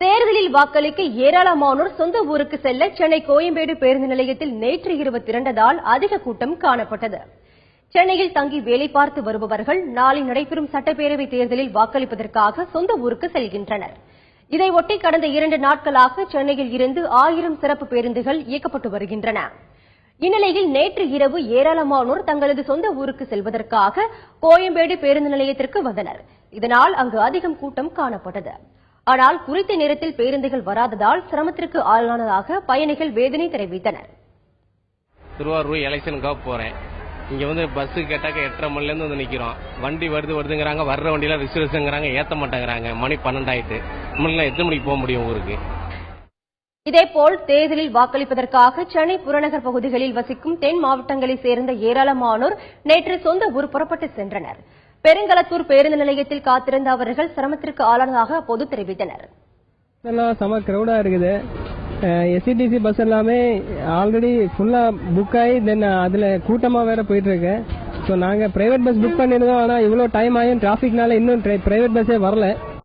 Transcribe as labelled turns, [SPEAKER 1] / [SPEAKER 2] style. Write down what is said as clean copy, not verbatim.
[SPEAKER 1] தேர்தலில் வாக்களிக்க ஏராளமானோர் சொந்த ஊருக்கு செல்ல சென்னை கோயம்பேடு பேருந்து நிலையத்தில் நேற்று இரவு திரண்டதால் அதிக கூட்டம் காணப்பட்டது. சென்னையில் தங்கி வேலை பார்த்து வருபவர்கள் நாளை நடைபெறும் சட்டப்பேரவைத் தேர்தலில் வாக்களிப்பதற்காக சொந்த ஊருக்கு செல்கின்றனர். இதையொட்டி கடந்த 2 நாட்களாக சென்னையில் இருந்து 1000 சிறப்பு பேருந்துகள் இயக்கப்பட்டு வருகின்றன. இந்நிலையில் நேற்று இரவு ஏராளமானோர் தங்களது சொந்த ஊருக்கு செல்வதற்காக கோயம்பேடு பேருந்து நிலையத்திற்கு வந்தனர். இதனால் அங்கு அதிகம் கூட்டம் காணப்பட்டது. ஆனால் குறித்த நேரத்தில் பேருந்துகள் வராததால் சிரமத்திற்கு ஆளானதாக பயணிகள் வேதனை தெரிவித்தனர்.
[SPEAKER 2] திருவாரூர் எலெக்ஷனுக்காக போறேன். இங்க வந்து பஸ் கேட்டாக்க 8:30 மணில இருந்து வந்து நிக்கிறோம். வண்டி வருதுங்கிறாங்க, வர்ற வண்டியில ரிசர்வேஷன்ங்கிறாங்க, ஏத்த மாட்டேங்கிறாங்க. மணி 12 ஆயிட்டு. எத்தனை மணிக்கு போக முடியும் ஊருக்கு?
[SPEAKER 1] இதேபோல் தேர்தலில் வாக்களிப்பதற்காக சென்னை புறநகர் பகுதிகளில் வசிக்கும் தென் மாவட்டங்களைச் சேர்ந்த ஏராளமானோர் நேற்று சொந்த ஊர் புறப்பட்டு சென்றனர். பெருங்களத்தூர் பேருந்து நிலையத்தில் காத்திருந்த அவர்கள் சிரமத்திற்கு ஆளானதாக அப்போது தெரிவித்தனர்.
[SPEAKER 3] செம கிரௌடா இருக்குது. எஸ்சிடிசி பஸ் எல்லாமே ஆல்ரெடி ஃபுல்லா புக் ஆகி தென் அதுல கூட்டமா வேற போயிட்டு இருக்கு. ஸோ நாங்க பிரைவேட் பஸ் புக் பண்ணிருந்தோம். ஆனா இவ்வளவு டைம் ஆகும் டிராபிக்னால இன்னும் பிரைவேட் பஸ்ஸே வரல.